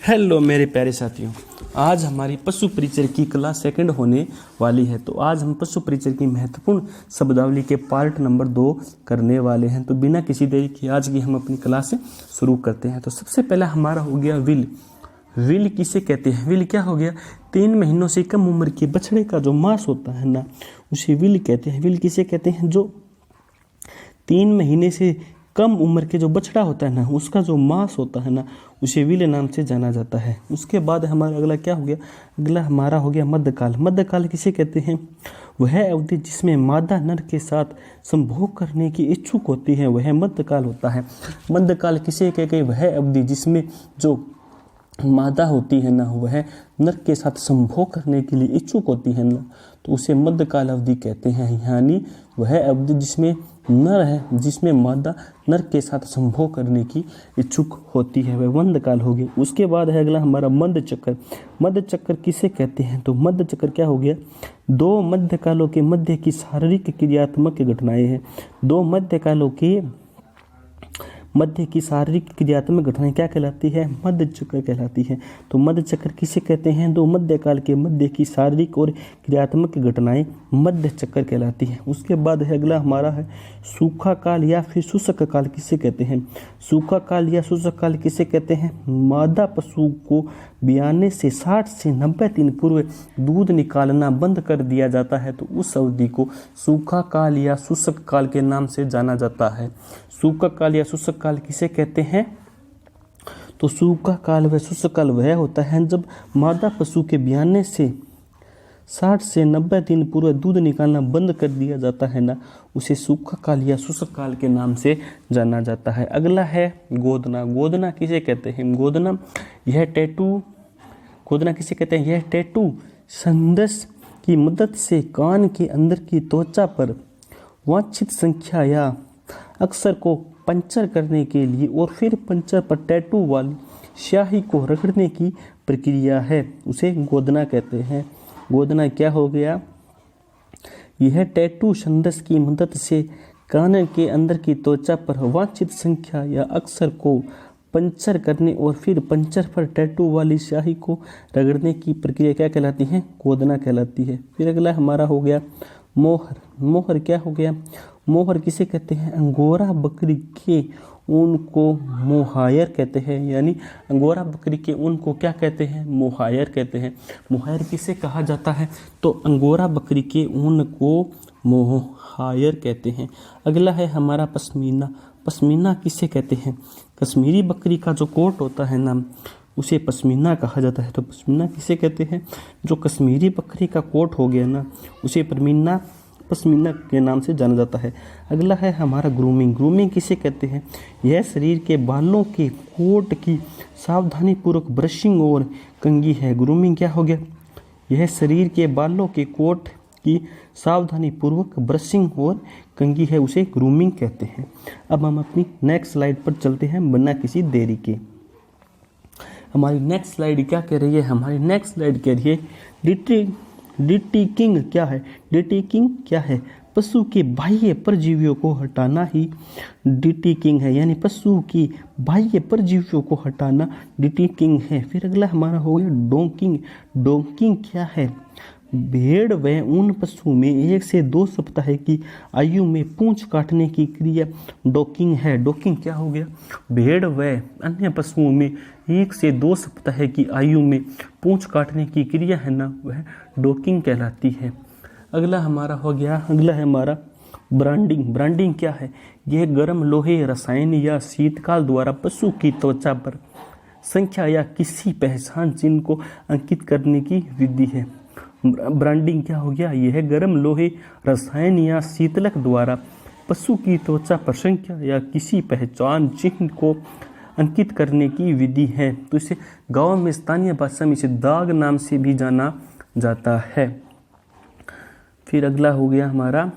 Hello मेरे प्यारे साथियों, आज हमारी पशु परिचय की क्लास सेकंड होने वाली है। तो आज हम पशु परिचय की महत्वपूर्ण शब्दावली के पार्ट नंबर 2 करने वाले हैं। तो बिना किसी देरी के आज की हम अपनी क्लास शुरू करते हैं। तो सबसे पहला हमारा हो गया विल। विल किसे कहते हैं? विल क्या हो गया? 3 महीनों से कम उम्र के बछड़े का जो मांस होता है ना, उसे विल कहते हैं। विल किसे कहते हैं? जो 3 महीने से कम उम्र के जो बछड़ा होता है ना, उसका जो मांस होता है ना, उसे विल नाम से जाना जाता है। उसके बाद हमारा अगला क्या हो गया? अगला हमारा हो गया मध्यकाल। मध्यकाल किसे कहते हैं? वह अवधि जिसमें मादा नर के साथ संभोग करने की इच्छुक होती है, वह मध्यकाल होता है। मध्यकाल किसे कहते हैं? वह अवधि जिसमें जो मादा होती है ना, वह नर के साथ संभोग करने के लिए इच्छुक होती है ना, तो उसे मध्यकाल अवधि कहते हैं। यानी वह अवधि जिसमें नर है, जिसमें मादा नर के साथ संभोग करने की इच्छुक होती है, वह मध्यकाल हो गया। उसके बाद है अगला हमारा मध्य चक्र। मध्य चक्र किसे कहते हैं? तो मध्य चक्र क्या हो गया? 2 मध्यकालों के मध्य की शारीरिक क्रियात्मक घटनाएं हैं। 2 मध्यकालों के मध्य की शारीरिक क्रियात्मक घटनाएं क्या कहलाती है? मध्य चक्र कहलाती है। तो मध्य चक्र किसे कहते हैं? 2 मध्यकाल के मध्य की शारीरिक और क्रियात्मक घटनाएं मध्य चक्र कहलाती है। उसके बाद है अगला हमारा है सूखा काल या फिर शुष्क काल किसे कहते हैं? सूखा काल या शुष्क काल किसे कहते हैं? मादा पशु को ब्याने से 60 से 90 दिन पूर्व दूध निकालना बंद कर दिया जाता है, तो उस अवधि को सूखा काल या शुष्क काल के नाम से जाना जाता है। सूखा काल या शुष्क काल किसे कहते हैं? तो सूखा काल व शुष्क काल वह होता है जब मादा पशु के ब्याने से 60 से 90 दिन पूर्व दूध निकालना बंद कर दिया जाता है ना, उसे सूखा काल या शुष्क काल के नाम से जाना जाता है। अगला है गोदना। गोदना किसे कहते हैं? गोदना किसे कहते हैं? यह टैटू संदेश की मदद से कान के अंदर की त्वचा पर वांछित संख्या या अक्षर को पंचर करने के लिए और फिर पंचर पर टैटू वाली स्याही को रगड़ने की प्रक्रिया है, उसे गोदना कहते हैं। गोदना क्या हो गया? यह टैटू संदेश की मदद से कान के अंदर की त्वचा पर वांछित संख्या या अक्षर को पंचर करने और फिर पंचर पर टैटू वाली स्याही को रगड़ने की प्रक्रिया क्या कहलाती है? गोदना कहलाती है। फिर अगला हमारा हो गया मोहर। मोहर क्या हो गया? मोहर किसे कहते हैं? अंगोरा बकरी के ऊन को मोहायर कहते हैं। यानी अंगोरा बकरी के ऊन को क्या कहते हैं? मोहायर कहते हैं। मोहायर किसे कहा जाता है? तो अंगोरा बकरी के ऊन को मोहायर कहते हैं। अगला है हमारा पश्मीना। पश्मीना किसे कहते हैं? कश्मीरी बकरी का जो कोट होता है ना, उसे पश्मीना कहा जाता है। तो पश्मीना किसे कहते हैं? जो कश्मीरी बकरी का कोट हो गया ना, उसे पश्मीना के नाम से जाना जाता है। अगला है हमारा ग्रूमिंग। ग्रूमिंग किसे कहते हैं? यह शरीर के बालों के कोट की सावधानी पूर्वक ब्रशिंग और कंघी है। ग्रूमिंग क्या हो गया? यह शरीर के बालों के कोट की सावधानी पूर्वक ब्रशिंग और कंघी है, उसे ग्रूमिंग कहते हैं। अब हम अपनी नेक्स्ट स्लाइड पर चलते हैं बिना किसी देरी के। हमारी नेक्स्ट स्लाइड क्या कह रही है? हमारी नेक्स्ट स्लाइड कह रही है डिटिकिंग क्या है? डिटिकिंग क्या है? पशु के बाह्य परजीवियों को हटाना ही डिटिकिंग है। यानी पशु की बाह्य परजीवियों को हटाना डिटिकिंग है। फिर अगला हमारा हो गया डोंकिंग। डोंकिंग क्या है? भेड़ व ऊन पशु में 1 से 2 सप्ताह की आयु में पूंछ काटने की क्रिया डोकिंग है। डोकिंग क्या हो गया? भेड़ व अन्य पशुओं में 1 से 2 सप्ताह की आयु में पूंछ काटने की क्रिया है ना, वह डोकिंग कहलाती है। अगला हमारा हो गया, अगला है हमारा ब्रांडिंग। ब्रांडिंग क्या है? यह गर्म लोहे रसायन या शीतकाल द्वारा पशु की त्वचा पर संख्या या किसी पहचान चिन्ह को अंकित करने की विधि है। ब्रांडिंग क्या हो गया? यह गर्म लोहे रसायन या शीतलक द्वारा पशु की त्वचा पर संख्या या किसी पहचान चिन्ह को अंकित करने की विधि है। तो इसे गांव में स्थानीय भाषा में इसे दाग नाम से भी जाना जाता है। फिर अगला हो गया हमारा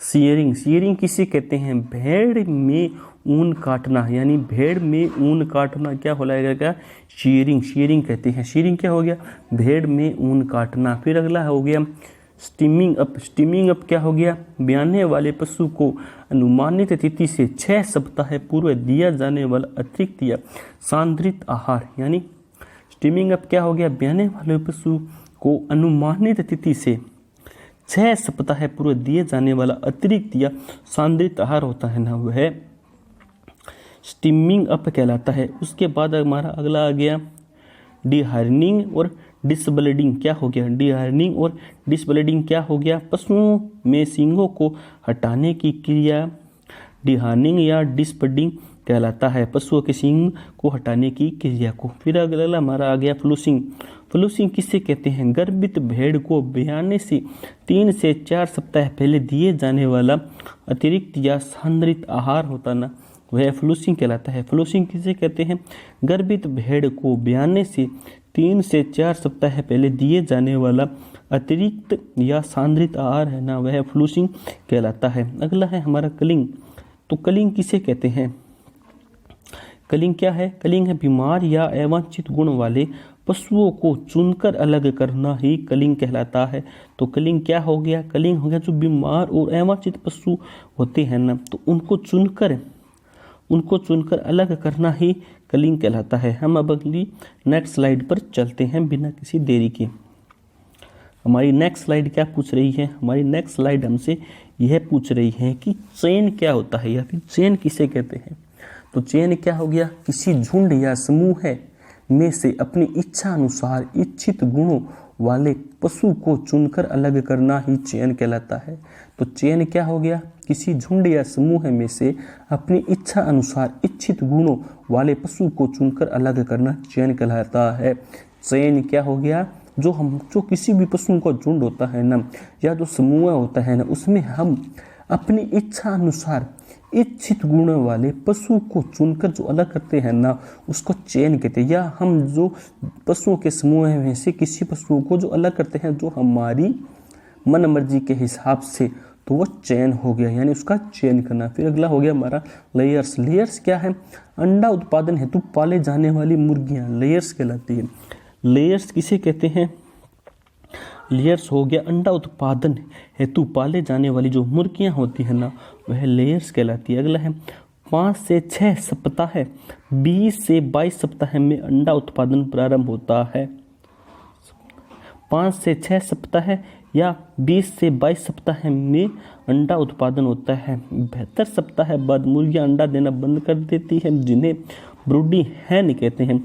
सीयरिंग। सीयरिंग किसे कहते हैं? भेड़ में ऊन काटना। यानी भेड़ में ऊन काटना क्या हो जाएगा? शीयरिंग। शीयरिंग कहते हैं। शीयरिंग क्या हो गया? भेड़ में ऊन काटना। फिर अगला हो गया स्टीमिंग अप। स्टीमिंग अप क्या हो गया? ब्याने वाले पशु को अनुमानित तिथि से 6 सप्ताह पूर्व दिया जाने वाला अतिरिक्त या सांद्रित आहार, यानी स्टीमिंग अप क्या हो गया, ब्याने वाले पशु को अनुमानित तिथि से 6 सप्ताह पूर्व दिए जाने वाला अतिरिक्त या सांद्रित आहार होता है ना, वह स्टीमिंग अप कहलाता है। उसके बाद हमारा अगला आ गया डिहार्निंग और डिसब्लडिंग। क्या हो गया, डिहार्निंग और डिसब्लडिंग क्या हो गया, पशुओं में सींगों को हटाने की क्रिया डिहार्निंग या डिसब्लडिंग कहलाता है, पशुओं के सींग को हटाने की क्रिया को। फिर अगला हमारा आ गया फ्लूसिंग। फ्लूसिंग किसे कहते हैं, गर्भित भेड़ को ब्याने से 3 से 4 सप्ताह पहले दिए जाने वाला अतिरिक्त या सांद्रित आहार होता ना, वह फ्लूसिंग कहलाता है। फ्लूसिंग किसे कहते हैं, गर्भित भेड़ को ब्याने से 3 से 4 सप्ताह पहले दिए जाने वाला अतिरिक्त या सांद्रित आहार है ना, वह फ्लूसिंग कहलाता है। अगला है हमारा कलिंग। तो कलिंग किसे कहते हैं, कलिंग क्या है, कलिंग है बीमार या अवांछित गुण वाले पशुओं को चुनकर अलग करना ही कलिंग कहलाता है। तो कलिंग क्या हो गया, कलिंग हो गया जो बीमार और अवांछित पशु होते हैं ना, तो उनको चुनकर अलग करना ही कलिंग कहलाता है। हम अब अगली नेक्स्ट स्लाइड पर चलते हैं बिना किसी देरी के। हमारी नेक्स्ट स्लाइड क्या पूछ रही है, हमारी नेक्स्ट स्लाइड हमसे यह पूछ रही है कि चेन क्या होता है या फिर चेन किसे कहते हैं। तो चेन क्या हो गया, किसी झुंड या समूह में से अपनी इच्छा अनुसार इच्छित गुणों वाले पशु को चुनकर अलग करना ही चेन कहलाता है। तो चेन क्या हो गया, किसी झुंड या समूह में से अपनी इच्छा अनुसार इच्छित गुणों वाले पशु को चुनकर अलग करना चेन कहलाता है। चेन क्या हो गया, जो किसी भी पशु का झुंड होता है ना, या जो समूह होता है ना, उसमें हम अपनी इच्छा अनुसार इच्छित गुणों वाले पशु को चुनकर जो अलग करते हैं ना, उसको चेन कहते हैं। या हम जो पशुओं के समूह में से किसी पशु को जो अलग करते हैं जो हमारी मन मर्जी के हिसाब से, तो वो चेन हो गया, यानी उसका चेन करना। फिर अगला हो गया हमारा लेयर्स। लेयर्स क्या है, अंडा उत्पादन हेतु पाले जाने वाली मुर्गियां लेयर्स कहलाती है। लेयर्स किसे कहते हैं, लेयर्स हो गया अंडा उत्पादन हेतु पाले जाने वाली जो मुर्गियां होती है ना, वह लेयर्स कहलाती है। अगला है 5 से 6 सप्ताह 20 से 22 सप्ताह में अंडा उत्पादन प्रारंभ होता है। 5 से 6 सप्ताह या 20 से 22 सप्ताह में अंडा उत्पादन होता है। 72 सप्ताह बाद मुर्गियां अंडा देना बंद कर देती है, जिन्हें ब्रूडिंग हैन कहते हैं।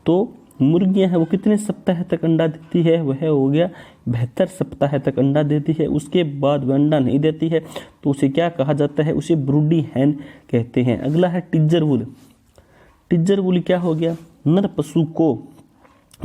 तो मुर्गियां हैं वो कितने सप्ताह तक अंडा देती है, वह हो गया 72 सप्ताह तक अंडा देती है। उसके बाद वह अंडा नहीं देती है तो उसे क्या कहा जाता है, उसे ब्रूडिंग हैन कहते हैं। अगला है टिज्जर वुल। टिज्जर वुल क्या हो गया, नर पशु को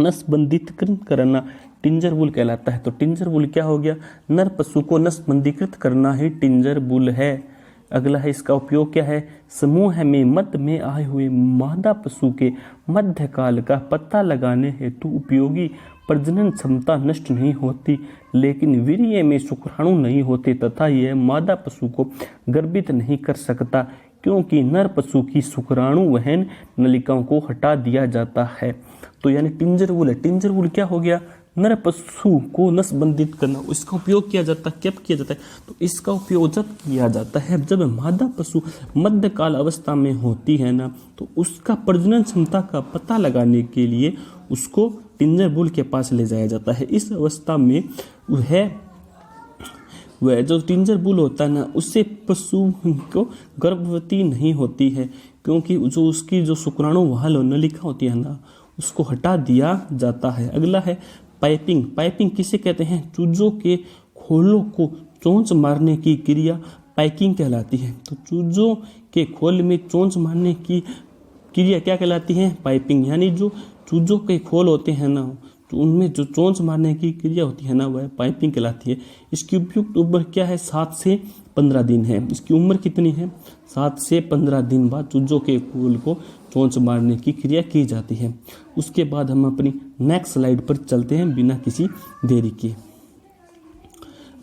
नसबंदीकृत करना टिंजर वुल कहलाता है। तो टिंजर वुल क्या हो गया, नर पशु को नसबंदीकृत करना ही टिंजर वुल है। अगला है इसका उपयोग क्या है, समूह में मध्य में आए हुए मादा पशु के मध्यकाल का पता लगाने हेतु उपयोगी प्रजनन क्षमता नष्ट नहीं होती, लेकिन वीर्य में शुक्राणु नहीं होते तथा यह मादा पशु को गर्भित नहीं कर सकता, क्योंकि नर पशु की शुक्राणु वहन नलिकाओं को हटा दिया जाता है। तो यानी टिंजर वुल है। टिंजर वुल क्या हो गया, नर पशु को नसबंधित करना। इसका उपयोग किया जाता है, कब किया जाता है, तो इसका उपयोग जब किया जाता है जब मादा पशु मध्यकाल अवस्था में होती है ना, तो उसका प्रजनन क्षमता का पता लगाने के लिए उसको टिंजर वुल के पास ले जाया जाता है। इस अवस्था में वह जो टिंजर वुल होता है ना, उससे पशु को गर्भवती नहीं होती है, क्योंकि जो उसकी जो शुक्राणु वाहल नलिका होती है ना, उसको हटा दिया जाता है। अगला है पाइपिंग। पाइपिंग किसे कहते हैं, चूजों के खोलों को चोंच मारने की क्रिया पाइपिंग कहलाती है। तो चूजों के खोल में चोंच मारने की क्रिया क्या कहलाती है, पाइपिंग। यानी जो चूजों के खोल होते हैं ना, तो उनमें जो चोंच मारने की क्रिया होती है ना, वह पाइपिंग कहलाती है। इसकी उपयुक्त उम्र क्या है, 7 से 15 दिन है। इसकी उम्र कितनी है, 7 से 15 दिन बाद चूजों के खोल को चोंच मारने की क्रिया की जाती है। उसके बाद हम अपनी नेक्स्ट स्लाइड पर चलते हैं बिना किसी देरी के।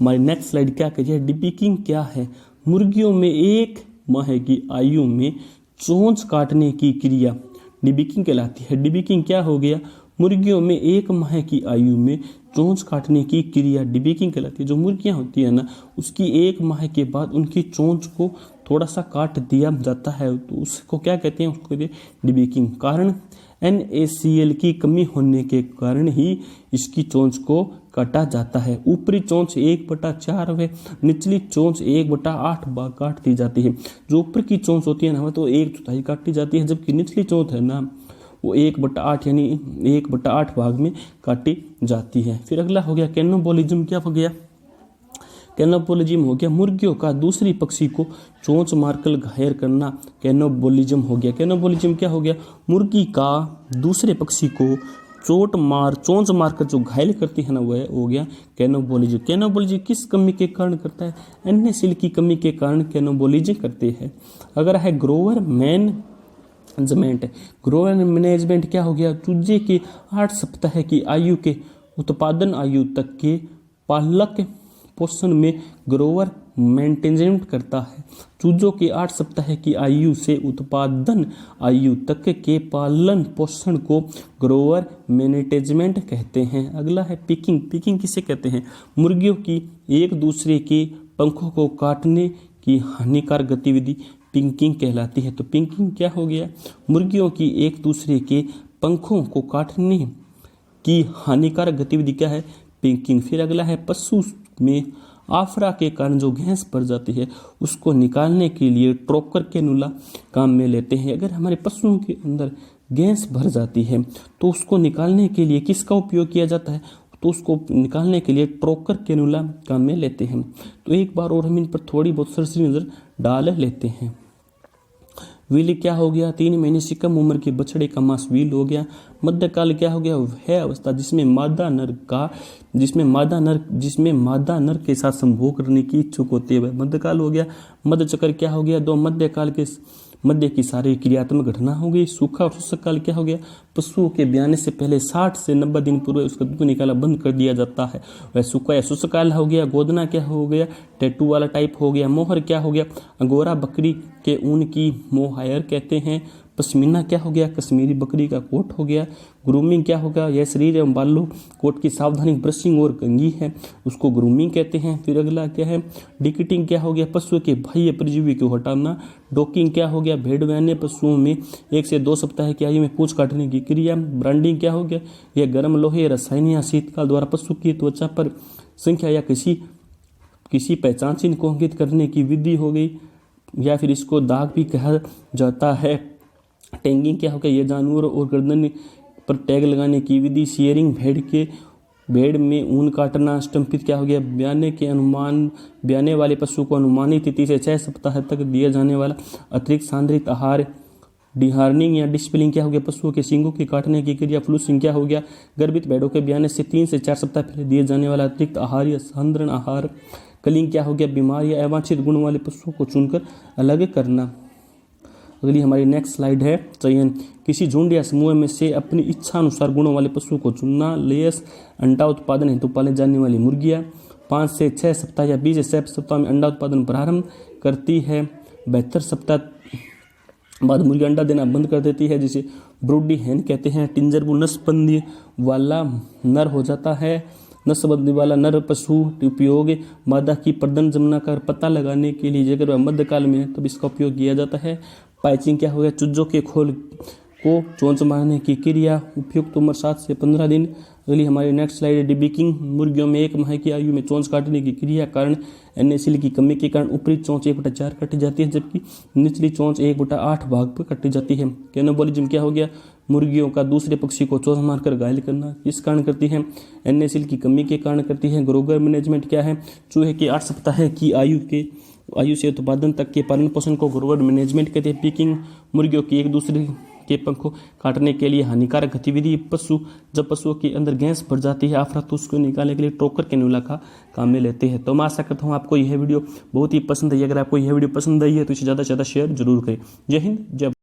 हमारी नेक्स्ट स्लाइड क्या कही है, डिपिकिंग क्या है, मुर्गियों में 1 माह की आयु में चोंच काटने की क्रिया डिपिकिंग कहलाती है। डिपिकिंग क्या हो गया, मुर्गियों में 1 माह की आयु में चोंच काटने की क्रिया डिबेकिंग कहलाती है। जो मुर्गियां होती है ना, उसकी 1 माह के बाद उनकी चोंच को थोड़ा सा काट दिया जाता है, तो उसको क्या कहते हैं, उसको कहते हैं डिबेकिंग। कारण NaCl की कमी होने के कारण ही इसकी चोंच को काटा जाता है। ऊपरी चोंच 1/4 व निचली चोंच 1/8 भाग काट दी जाती है। जो ऊपर की चोंच होती है ना, तो 1/4 काटी जाती है, जबकि निचली चोंच है ना, वो 1/8 यानी 1/8 भाग में काटी जाती है। फिर अगला हो गया कैनोबोलिज्म। क्या हो गया? कैनोबोलिज्म हो गया मुर्गियों का दूसरी पक्षी को चोंच मारकर घायल करना, कैनोबोलिज्म हो गया। कैनोबोलिज्म क्या हो गया? मुर्गी का दूसरे पक्षी को चोंच मारकर जो घायल करती है ना, वह हो गया कैनोबोलिज्म। कैनोबोलिज्म किस कमी के कारण करता है? NaCl की कमी के कारण कैनोबोलिज्म करते हैं। अगर है ग्रोवर मैनेजमेंट। ग्रोवर मैनेजमेंट क्या हो गया? चूजे के 8 सप्ताह की आयु के उत्पादन आयु तक के पालक पोषण में ग्रोवर मेंटेनेंस करता है। चूजों के 8 सप्ताह की आयु से उत्पादन आयु तक के पालन पोषण को ग्रोवर मैनेजमेंट कहते हैं। अगला है पिकिंग। पिकिंग किसे कहते हैं? मुर्गियों की एक दूसरे के पंखों को काटने की हानिकारक गतिविधि पिकिंग कहलाती है। तो पिकिंग क्या हो गया? मुर्गियों की एक दूसरे के पंखों को काटने की हानिकारक गतिविधि क्या है? पिकिंग। फिर अगला है पशु में आफरा के कारण जो गैस भर जाती है, उसको निकालने के लिए ट्रोकर कैनुला काम में लेते हैं। अगर हमारे पशुओं के अंदर गैस भर जाती है तो उसको निकालने के लिए किसका उपयोग किया जाता है? तो उसको निकालने के लिए ट्रोकर कैनुला काम में लेते हैं। तो एक बार और हम इन पर थोड़ी बहुत सरसरी नजर डाल लेते हैं। व्हील क्या हो गया? 3 महीने से कम उम्र के बछड़े का मांस व्हील हो गया। मध्यकाल क्या हो गया? वह अवस्था जिसमें मादा नर के साथ संभोग करने की इच्छुक होती है, मध्यकाल हो गया। मध्यचक्र क्या हो गया? 2 मध्यकाल के मध्य की सारी क्रियात्मक घटना हो गई। सूखा और शुष्क काल क्या हो गया? पशुओं के ब्याने से पहले 60 से 90 दिन पूर्व उसका दूध निकाला बंद कर दिया जाता है, वह सूखा या शुष्क काल हो गया। गोदना क्या हो गया? टैटू वाला टाइप हो गया। मोहर क्या हो गया? अंगोरा बकरी के ऊन की मोहायर कहते हैं। पश्मीना क्या हो गया? कश्मीरी बकरी का कोट हो गया। ग्रूमिंग क्या होगा? यह शरीर एवं बालों कोट की सावधानी ब्रशिंग और कंघी है, उसको ग्रूमिंग कहते हैं। फिर अगला क्या है? डिकिटिंग क्या हो गया? पशु के बाह्य परजीवी को हटाना। डॉकिंग क्या हो गया? भेड़ ब्याने पशुओं में 1 से 2 सप्ताह की आयु में पूंछ काटने की क्रिया। ब्रांडिंग क्या हो गया? यह गर्म लोहे, रसायन या शीतकाल द्वारा पशु की त्वचा पर संख्या या किसी पहचान चिन्ह को अंकित करने की विधि हो गई, या फिर इसको दाग भी कहा जाता है। टैगिंग क्या हो गया? ये जानवर और गर्दन पर टैग लगाने की विधि। शेयरिंग भेड़ में ऊन काटना। स्टम्पित क्या हो गया? ब्याने वाले पशु को अनुमानित तिथि से 6 सप्ताह तक दिया जाने वाला अतिरिक्त सांद्रित आहार। डिहार्निंग या डिस्पिलिंग क्या हो गया? पशुओं के सींगों के काटने की क्रिया। फ्लूसिंग क्या हो गया? गर्भित भेड़ों के ब्याने से 3 से 4 सप्ताह पहले दिए जाने वाला अतिरिक्त आहार या सांद्रण आहार। कलिंग क्या हो गया? बीमार या अवांछित गुण वाले पशुओं को चुनकर अलग करना। अगली हमारी नेक्स्ट स्लाइड है चयन। किसी झुंड या समूह में से अपनी इच्छा अनुसार गुणों वाले पशुओं को चुनना। लेयस अंडा उत्पादन हेतु पाले जाने वाली मुर्गियां 5 से 6 सप्ताह या 20 से 6 सप्ताह में अंडा उत्पादन प्रारंभ करती है। 72 सप्ताह बाद मुर्गी अंडा देना बंद कर देती है, जिसे ब्रूडी हैन कहते हैं। टिंजरबुल नस्बंदी वाला नर हो जाता है। नस्बंदी वाला नर पशु उपयोग मादा की प्रजनन जमुना का पता लगाने के लिए, अगर वह मध्यकाल में है तब इसका उपयोग किया जाता है। पैचिंग क्या हो गया? चूजों के खोल को चोंच मारने की क्रिया। उपयुक्त उम्र 7 से 15 दिन। अगली हमारी नेक्स्ट स्लाइड है डिबेकिंग। मुर्गियों में 1 माह की आयु में चोंच काटने की क्रिया। कारण NaCl की कमी के कारण ऊपरी चोंच 1/4 काटी जाती है, जबकि निचली चोंच 1/8 भाग पर काटी जाती है। कैनोबोलिज्म क्या हो गया? मुर्गियों का दूसरे पक्षी को चोंच मारकर घायल करना। किस कारण करती है? NaCl की कमी के कारण करती है। ग्रोगर मैनेजमेंट क्या है? चूहे की 8 सप्ताह की आयु से उत्पादन तक के पालन पोषण को ग्रोवर मैनेजमेंट कहते हैं। पिकिंग मुर्गियों की एक दूसरे के पंखों काटने के लिए हानिकारक गतिविधि। जब पशुओं के अंदर गैस भर जाती है आफरा, तो उसको निकालने के लिए ट्रोकर कैनुला का काम में लेते हैं। तो मैं आशा करता हूँ आपको यह वीडियो बहुत ही पसंद आई। अगर आपको यह वीडियो पसंद आई है तो इसे ज़्यादा से ज़्यादा शेयर जरूर करें। जय हिंद, जय